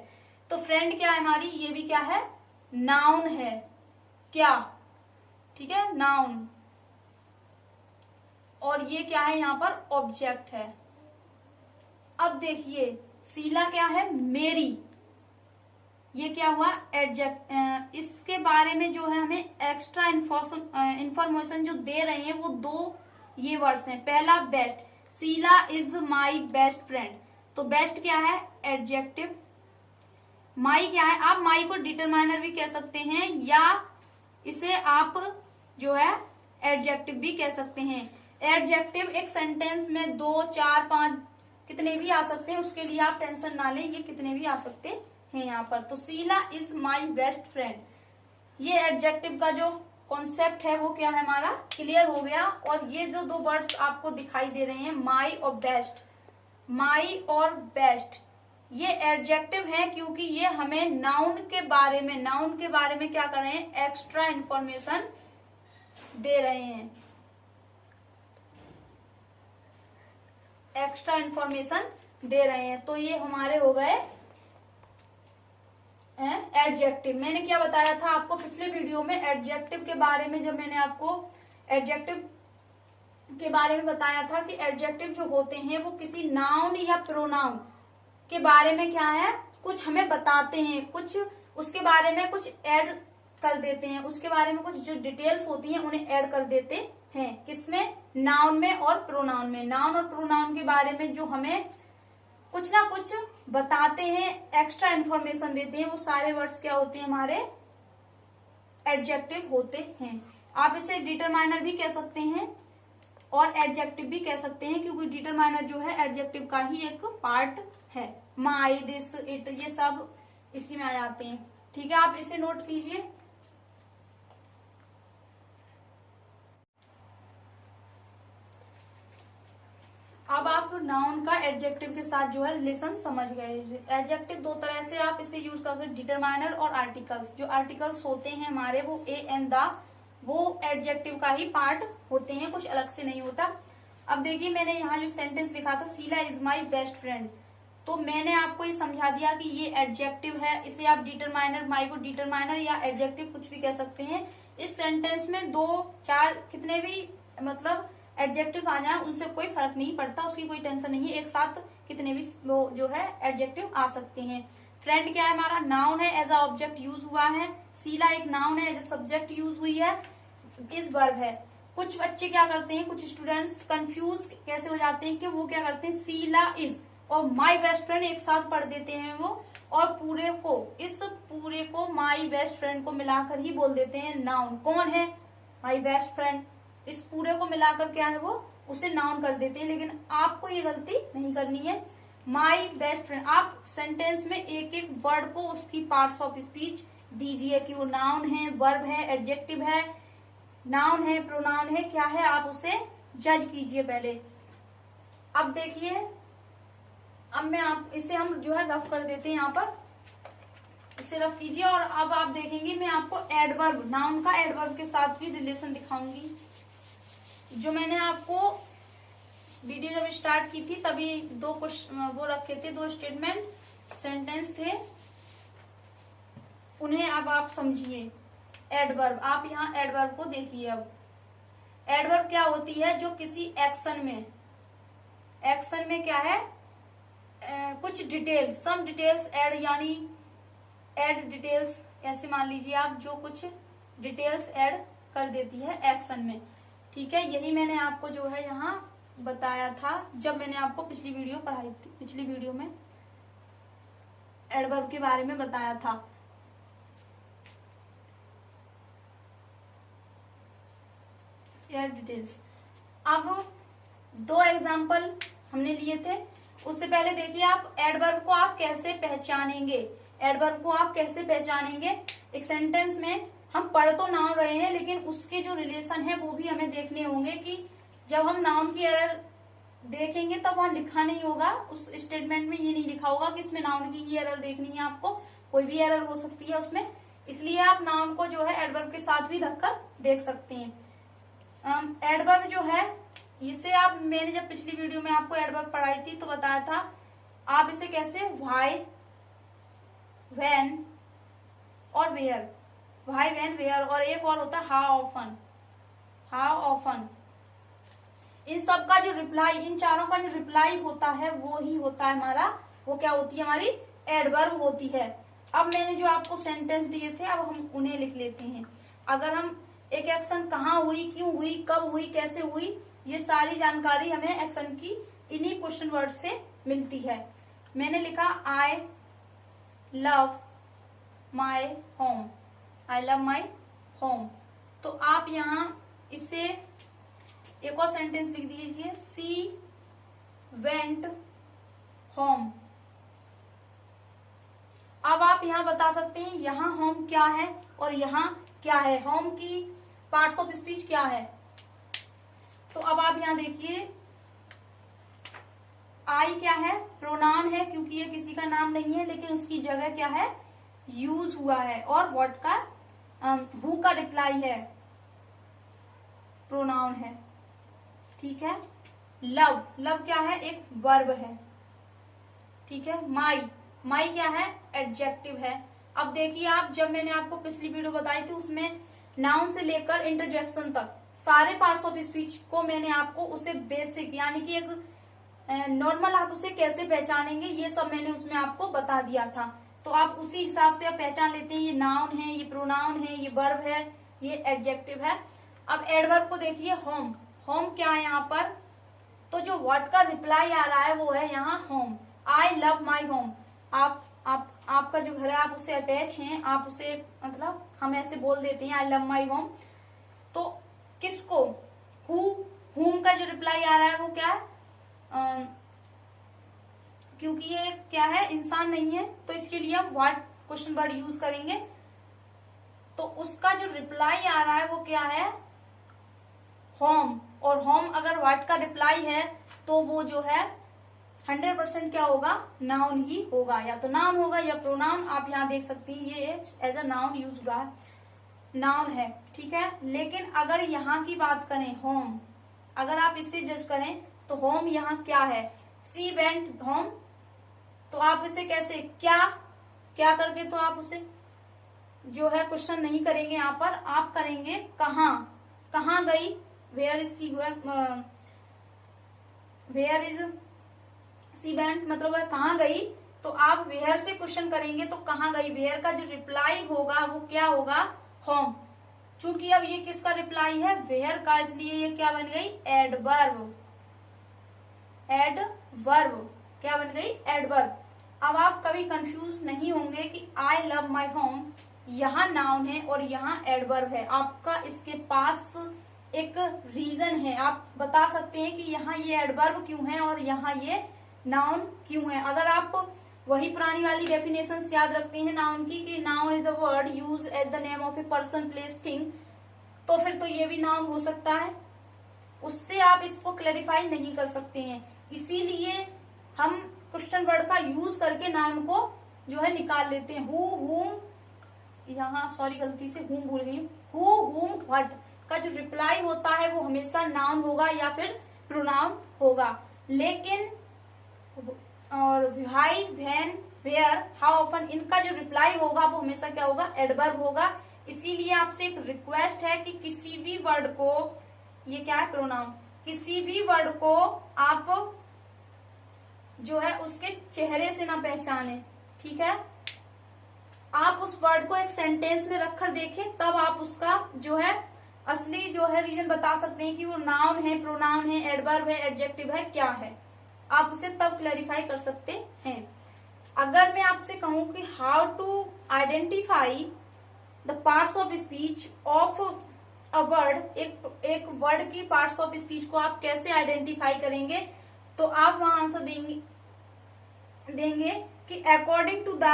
तो फ्रेंड क्या है हमारी, ये भी क्या है, नाउन है। क्या, ठीक है, नाउन। और ये क्या है यहाँ पर, ऑब्जेक्ट है। अब देखिए शीला क्या है, मेरी, ये क्या हुआ, एडजेक्ट। इसके बारे में जो है हमें एक्स्ट्रा इंफॉर्मेशन जो दे रहे हैं वो दो ये वर्ड्स हैं। पहला best, Sheela is my best friend, तो बेस्ट क्या है, एडजेक्टिव। माई क्या है, आप माई को डिटरमाइनर भी कह सकते हैं या इसे आप जो है एडजेक्टिव भी कह सकते हैं। एडजेक्टिव एक सेंटेंस में 2, 4, 5 कितने भी आ सकते हैं, उसके लिए आप टेंशन ना लें, ये कितने भी आ सकते हैं यहाँ पर। तो Sheela is my best friend, ये एडजेक्टिव का जो कॉन्सेप्ट है वो क्या है हमारा, क्लियर हो गया। और ये जो दो वर्ड्स आपको दिखाई दे रहे हैं, माई और बेस्ट, माई और बेस्ट, ये एडजेक्टिव है क्योंकि ये हमें नाउन के बारे में क्या कर रहे हैं, एक्स्ट्रा इंफॉर्मेशन दे रहे हैं, एक्स्ट्रा इंफॉर्मेशन दे रहे हैं। तो ये हमारे हो गए एडजेक्टिव। मैंने क्या बताया था आपको पिछले वीडियो में, एडजेक्टिव के बारे में, जब मैंने आपको एडजेक्टिव के बारे में बताया था कि एडजेक्टिव जो होते हैं वो किसी नाउन या प्रोनाउन के बारे में क्या है, कुछ हमें बताते हैं, कुछ उसके बारे में कुछ ऐड कर देते हैं, उसके बारे में कुछ जो डिटेल्स होती हैं उन्हें ऐड कर देते हैं। किसमें, नाउन में और प्रोनाउन में। नाउन और प्रोनाउन के बारे में जो हमें कुछ ना कुछ बताते हैं, एक्स्ट्रा इंफॉर्मेशन देते हैं, वो सारे वर्ड्स क्या होते हैं, हमारे एडजेक्टिव होते हैं। आप इसे डिटरमाइनर भी कह सकते हैं और एडजेक्टिव भी कह सकते हैं, क्योंकि डिटरमाइनर जो है एडजेक्टिव का ही एक पार्ट है। माई, दिस, इट, ये सब इसी में आ जाते हैं। ठीक है, आप इसे नोट कीजिए। अब आप नाउन का एडजेक्टिव के साथ जो है रिलेशन समझ गए। एडजेक्टिव दो तरह से आप इसे यूज कर सकते, डिटरमाइनर और आर्टिकल्स। जो आर्टिकल्स होते हैं हमारे वो ए एन द, वो एडजेक्टिव का ही पार्ट होते हैं, कुछ अलग से नहीं होता। अब देखिए मैंने यहाँ जो सेंटेंस लिखा था, Sheela is my best friend, तो मैंने आपको ये समझा दिया कि ये एडजेक्टिव है, इसे आप डिटरमाइनर, माई को डिटरमाइनर या एडजेक्टिव कुछ भी कह सकते हैं। इस सेंटेंस में 2, 4 कितने भी मतलब एडजेक्टिव आ जाए उनसे कोई फर्क नहीं पड़ता, उसकी कोई टेंशन नहीं है, एक साथ कितने भी वो जो है एडजेक्टिव आ सकते हैं। फ्रेंड क्या है हमारा, नाउन है, एज अ ऑब्जेक्ट यूज हुआ है। शीला एक नाउन है, एज अ सब्जेक्ट यूज हुई है। इस वर्ब है। कुछ बच्चे क्या करते हैं, कुछ स्टूडेंट्स कंफ्यूज कैसे हो जाते हैं कि वो क्या करते हैं, शीला इज और माई बेस्ट फ्रेंड एक साथ पढ़ देते हैं वो, और पूरे को, इस पूरे को माई बेस्ट फ्रेंड को मिलाकर ही बोल देते हैं नाउन। कौन है, माई बेस्ट फ्रेंड, इस पूरे को मिलाकर क्या है वो उसे नाउन कर देते हैं। लेकिन आपको ये गलती नहीं करनी है। माई बेस्ट फ्रेंड, आप सेंटेंस में एक एक वर्ड को उसकी पार्ट्स ऑफ स्पीच दीजिए कि वो नाउन है, वर्ब है, एडजेक्टिव है, नाउन है, प्रोनाउन है, क्या है, आप उसे जज कीजिए पहले। अब देखिए, अब मैं आप इसे हम जो है रफ कर देते हैं यहाँ पर, इसे रफ कीजिए। और अब आप देखेंगे मैं आपको एडवर्ब, नाउन का एडवर्ब के साथ भी रिलेशन दिखाऊंगी। जो मैंने आपको वीडियो जब स्टार्ट की थी तभी दो वो रखे थे, दो स्टेटमेंट सेंटेंस थे, उन्हें अब आप समझिए। एडवर्ब, आप यहाँ एडवर्ब को देखिए। अब एडवर्ब क्या होती है? जो किसी एक्शन में क्या है, कुछ डिटेल, सम डिटेल्स ऐड, यानी ऐड डिटेल्स, ऐसे मान लीजिए आप, जो कुछ डिटेल्स ऐड कर देती है एक्शन में। ठीक है, यही मैंने आपको जो है यहाँ बताया था जब मैंने आपको पिछली वीडियो पढ़ाई थी। पिछली वीडियो में एडवर्ब के बारे में बताया था। Add details. अब दो एग्जाम्पल हमने लिए थे, उससे पहले देखिए आप एडवर्ब को आप कैसे पहचानेंगे। एडवर्ब को आप कैसे पहचानेंगे? एक सेंटेंस में हम पढ़ तो नाउन रहे हैं, लेकिन उसके जो रिलेशन है वो भी हमें देखने होंगे कि जब हम नाउन की एरर देखेंगे तब वहां लिखा नहीं होगा, उस स्टेटमेंट में ये नहीं लिखा होगा कि इसमें नाउन की ही एरर देखनी है आपको, कोई भी एरर हो सकती है उसमें। इसलिए आप नाउन को जो है एडवर्ब के साथ भी रखकर देख सकते हैं। एडवर्ब जो है इसे आप, मैंने जब पिछली वीडियो में आपको एडवर्ब पढ़ाई थी तो बताया था आप इसे कैसे व्हाई, व्हेन और वेयर, व्हाई, व्हेन, वेयर, और एक और होता है हाउ ऑफन। हाउ ऑफन, इन सब का जो रिप्लाई, इन चारों का जो रिप्लाई होता है वो ही होता है हमारा, वो क्या होती है हमारी एडवर्ब होती है। अब मैंने जो आपको सेंटेंस दिए थे अब हम उन्हें लिख लेते हैं। अगर हम एक एक्शन कहाँ हुई, क्यों हुई, कब हुई, कैसे हुई, ये सारी जानकारी हमें एक्शन की इन्हीं क्वेश्चन वर्ड से मिलती है। मैंने लिखा I love my home, I love my home. तो आप यहाँ इससे एक और सेंटेंस लिख दीजिए, सी वेंट होम। अब आप यहाँ बता सकते हैं यहाँ होम क्या है और यहाँ क्या है, होम की पार्ट्स ऑफ स्पीच क्या है। तो अब आप यहाँ देखिए, आई क्या है, प्रोनाउन है, क्योंकि ये किसी का नाम नहीं है, लेकिन उसकी जगह क्या है, यूज हुआ है। और व्हाट का, हु का रिप्लाई है, प्रोनाउन है। ठीक है, लव, लव क्या है, एक वर्ब है। ठीक है, माई, माई क्या है, एडजेक्टिव है। अब देखिए आप, जब मैंने आपको पिछली वीडियो बताई थी उसमें नाउन से लेकर इंटरजेक्शन तक सारे पार्ट्स ऑफ स्पीच को मैंने आपको उसे बेसिक, यानी कि एक नॉर्मल आप उसे कैसे पहचानेंगे ये सब मैंने उसमें आपको बता दिया था। तो आप उसी हिसाब से आप पहचान लेते हैं, ये नाउन है, ये प्रोनाउन है, ये वर्ब है, ये एडजेक्टिव है। अब एडवर्ब को देखिए, होम, होम क्या है यहाँ पर, तो जो व्हाट का रिप्लाई आ रहा है वो है यहाँ home. I love my home, आपका जो घर है आप उससे अटैच हैं, आप उसे, मतलब हम ऐसे बोल देते हैं आई लव माई होम। तो किसको, हुम का जो रिप्लाई आ रहा है वो क्या है, क्योंकि ये क्या है, इंसान नहीं है, तो इसके लिए हम व्हाट क्वेश्चन वर्ड यूज करेंगे। तो उसका जो रिप्लाई आ रहा है वो क्या है, होम। और होम अगर व्हाट का रिप्लाई है तो वो जो है 100% क्या होगा, नाउन ही होगा, या तो नाउन होगा या प्रोनाउन। आप यहाँ देख सकती हैं ये एज अ नाउन यूज हुआ है, नाउन है। ठीक है, लेकिन अगर यहाँ की बात करें, होम, अगर आप इससे जज करें तो होम यहाँ क्या है, सी वेंट होम। तो आप इसे कैसे, क्या करके, तो आप उसे जो है क्वेश्चन नहीं करेंगे, यहाँ पर आप करेंगे कहाँ गई, where is she, where is she went, मतलब वह कहाँ गई। तो आप वेयर से क्वेश्चन करेंगे तो कहाँ गई, वेयर का जो रिप्लाई होगा वो क्या होगा, होम। चूंकि अब ये किसका रिप्लाई है, वेयर का, इसलिए ये क्या बन गई, एडवर्ब। एडवर्ब क्या बन गई, एडवर्ब। अब आप कभी कंफ्यूज नहीं होंगे कि आई लव माई होम यहाँ नाउन है और यहाँ एडवर्ब है। आपका इसके पास एक रीजन है, आप बता सकते हैं कि यहाँ ये एडवर्ब क्यों है और यहाँ ये नाउन क्यों है। अगर आप वही पुरानी वाली डेफिनेशन याद रखते हैं नाउन की, कि noun is a word use as the name of a person, place, thing, तो फिर तो ये भी नाउन हो सकता है। उससे आप इसको क्लैरिफाई नहीं कर सकते हैं। इसीलिए हम क्वेश्चन वर्ड का यूज करके नाउन को जो है निकाल लेते हैं। हु, हुम, यहाँ सॉरी गलती से हुम भूल गई, हु, हुम, व्हाट का जो रिप्लाई होता है वो हमेशा नाउन होगा या फिर प्रोनाउन होगा। लेकिन और why, when, where, how often, इनका जो रिप्लाई होगा वो हमेशा क्या होगा, एडवर्ब होगा। इसीलिए आपसे एक रिक्वेस्ट है कि किसी भी वर्ड को, ये क्या है, प्रोनाउन, किसी भी वर्ड को आप जो है उसके चेहरे से ना पहचाने, ठीक है। आप उस वर्ड को एक सेंटेंस में रखकर देखें, तब आप उसका जो है असली जो है रीजन बता सकते हैं कि वो नाउन है, प्रोनाउन है, एडवर्ब है, एडजेक्टिव है, क्या है। आप उसे तब क्लैरिफाई कर सकते हैं। अगर मैं आपसे कहूं कि how to identify the parts of speech of a word, एक वर्ड की पार्ट्स ऑफ स्पीच को आप कैसे आइडेंटिफाई करेंगे, तो आप वहां आंसर देंगे कि according to the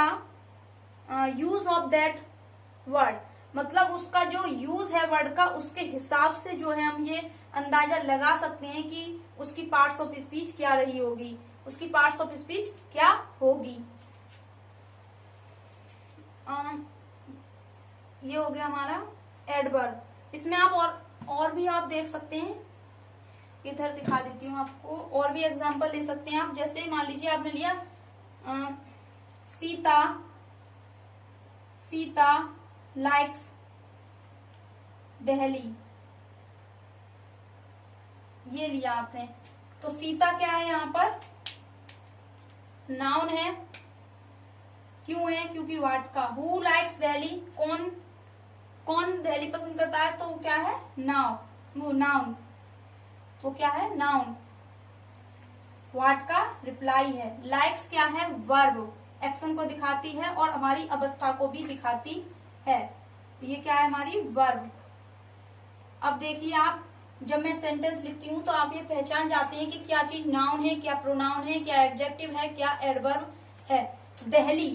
use of that word, मतलब उसका जो यूज है वर्ड का, उसके हिसाब से जो है हम ये अंदाजा लगा सकते हैं कि उसकी पार्ट्स ऑफ स्पीच क्या रही होगी, उसकी पार्ट्स ऑफ स्पीच क्या होगी। ये हो गया हमारा एडवर्ब। इसमें आप और भी आप देख सकते हैं, इधर दिखा देती हूँ आपको, और भी एग्जांपल ले सकते हैं आप। जैसे मान लीजिए आपने लिया सीता लाइक्स दिल्ली, ये लिया आपने, तो सीता क्या है यहाँ पर, नाउन है। क्यों है, क्योंकि व्हाट का, हु लाइक्स दिल्ली, कौन दिल्ली पसंद करता है, तो क्या है, नाउन, वो क्या है, नाउन। व्हाट का रिप्लाई है, लाइक्स क्या है, वर्ब, एक्शन को दिखाती है और हमारी अवस्था को भी दिखाती है, ये क्या है, हमारी वर्ब। अब देखिए आप, जब मैं सेंटेंस लिखती हूँ तो आप ये पहचान जाते हैं कि क्या चीज नाउन है, क्या प्रोनाउन है, क्या एडजेक्टिव है, क्या एडवर्ब है। दिल्ली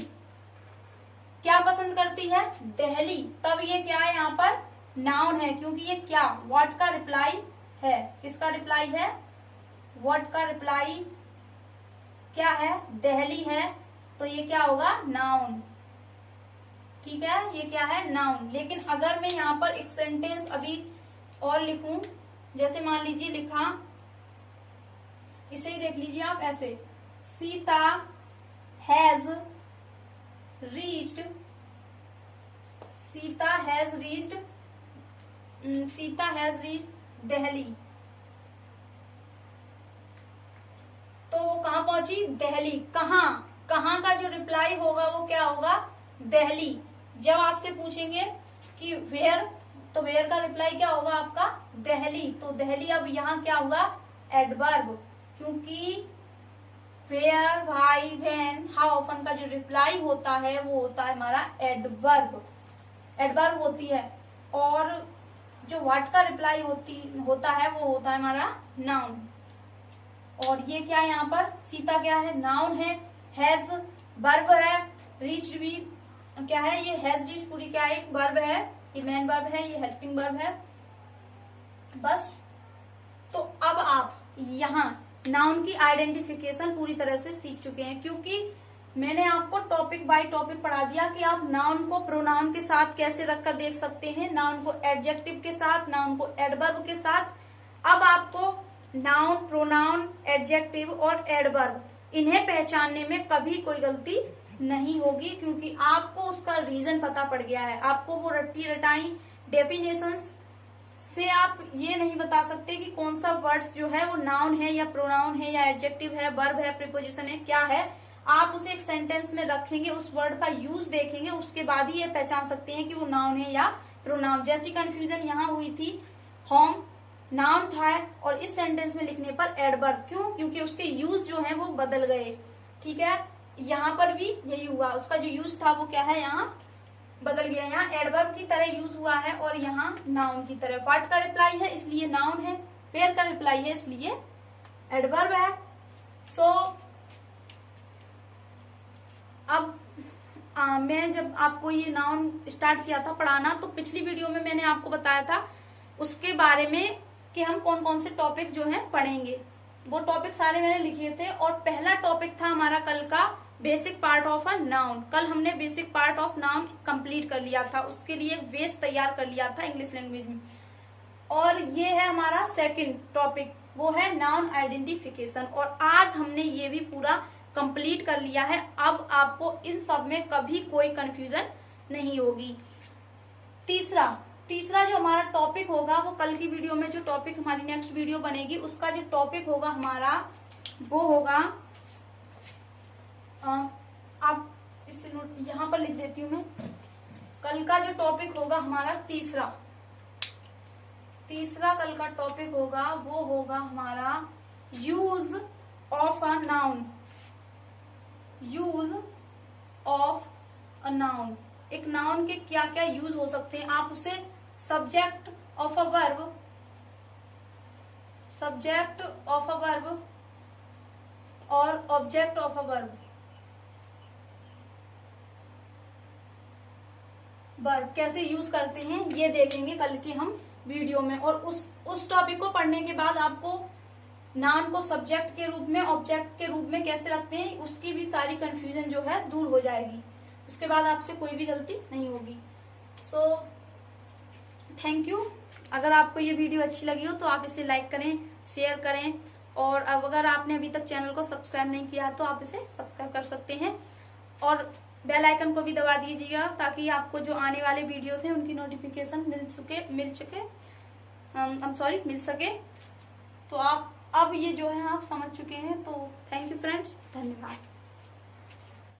क्या पसंद करती है, दिल्ली, तब ये क्या है, यहाँ पर नाउन है, क्योंकि ये क्या, व्हाट का रिप्लाई है। किसका रिप्लाई है, व्हाट का रिप्लाई क्या है, दिल्ली है, तो ये क्या होगा, नाउन, ठीक है, ये क्या है, नाउन। लेकिन अगर मैं यहाँ पर एक सेंटेंस अभी और लिखूं, जैसे मान लीजिए लिखा, इसे ही देख लीजिए आप ऐसे, सीता हैज रीच्ड दिल्ली, तो वो कहाँ पहुंची, दिल्ली। कहाँ का जो रिप्लाई होगा वो क्या होगा, दिल्ली। जब आपसे पूछेंगे कि वेयर, तो वेयर का रिप्लाई क्या होगा आपका, दिल्ली, तो दिल्ली अब यहाँ क्या हुआ, एडवर्ब, क्योंकि where, why, when, how often का जो रिप्लाई होता है वो होता है हमारा एडवर्ब होती है, और जो व्हाट का रिप्लाई होता है वो होता है हमारा नाउन। और ये क्या है, यहाँ पर सीता क्या है, नाउन है, हैज वर्ब है, रीच्ड भी क्या है, ये हैज रीच्ड पूरी क्या है, एक वर्ब है, ये मेन वर्ब है, ये हेल्पिंग वर्ब है, बस। तो अब आप यहाँ नाउन की आइडेंटिफिकेशन पूरी तरह से सीख चुके हैं, क्योंकि मैंने आपको टॉपिक बाय टॉपिक पढ़ा दिया कि आप नाउन को प्रोनाउन के साथ कैसे रखकर देख सकते हैं, नाउन को एडजेक्टिव के साथ, नाउन को एडवर्ब के साथ। अब आपको नाउन, प्रोनाउन, एडजेक्टिव और एडवर्ब, इन्हें पहचानने में कभी कोई गलती नहीं होगी, क्योंकि आपको उसका रीजन पता पड़ गया है। आपको वो रट्टी रटाई डेफिनेशंस से आप ये नहीं बता सकते कि कौन सा वर्ड्स जो है वो नाउन है या प्रोनाउन है या एडजेक्टिव है, वर्ब है, प्रीपोजिशन है, क्या है। आप उसे एक सेंटेंस में रखेंगे, उस वर्ड का यूज देखेंगे, उसके बाद ही ये पहचान सकते हैं कि वो नाउन है या प्रोनाउन। जैसी कंफ्यूजन यहाँ हुई थी, होम नाउन था और इस सेंटेंस में लिखने पर एडवर्ब, क्यों, क्योंकि उसके यूज जो है वो बदल गए, ठीक है। यहाँ पर भी यही हुआ, उसका जो यूज था वो क्या है, यहाँ बदल गया, यहाँ एडवर्ब की तरह यूज हुआ है और यहाँ नाउन की तरह। व्हाट का रिप्लाई है इसलिए नाउन है, वेयर का रिप्लाई है इसलिए एडवर्ब है। सो अब मैं जब आपको ये नाउन स्टार्ट किया था पढ़ाना, तो पिछली वीडियो में मैंने आपको बताया था उसके बारे में कि हम कौन कौन से टॉपिक जो है पढ़ेंगे, वो टॉपिक सारे मैंने लिखे थे। और पहला टॉपिक था हमारा कल का basic part of a noun. कल हमने basic part of noun complete कर लिया था, उसके लिए बेस तैयार कर लिया था इंग्लिश लैंग्वेज में। और ये है हमारा सेकंड टॉपिक, वो है नाउन आइडेंटिफिकेशन। और आज हमने ये भी पूरा कंप्लीट कर लिया है। अब आपको इन सब में कभी कोई कंफ्यूजन नहीं होगी। तीसरा जो हमारा टॉपिक होगा, वो कल की वीडियो में जो टॉपिक हमारी नेक्स्ट वीडियो बनेगी, उसका जो टॉपिक होगा हमारा, वो होगा, आप इसे नोट यहाँ पर लिख देती हूँ मैं। कल का जो टॉपिक होगा हमारा तीसरा कल का टॉपिक होगा, वो होगा हमारा use of a noun. Use of a noun, एक नाउन के क्या क्या यूज हो सकते हैं। आप उसे सब्जेक्ट ऑफ अ वर्ब और ऑब्जेक्ट ऑफ अ वर्ब कैसे यूज करते हैं ये देखेंगे कल के हम वीडियो में। और उस टॉपिक को पढ़ने के बाद आपको नाउन को सब्जेक्ट के रूप में, ऑब्जेक्ट के रूप में कैसे रखते हैं, उसकी भी सारी कंफ्यूजन जो है दूर हो जाएगी। उसके बाद आपसे कोई भी गलती नहीं होगी। So thank you. अगर आपको ये वीडियो अच्छी लगी हो तो आप इसे लाइक करें, शेयर करें। और अब अगर आपने अभी तक चैनल को सब्सक्राइब नहीं किया तो आप इसे सब्सक्राइब कर सकते हैं। और बेल आइकन को भी दबा दीजिएगा ताकि आपको जो आने वाले वीडियोस हैं उनकी नोटिफिकेशन मिल सके। तो आप अब ये जो है आप समझ चुके हैं। तो थैंक यू फ्रेंड्स, धन्यवाद।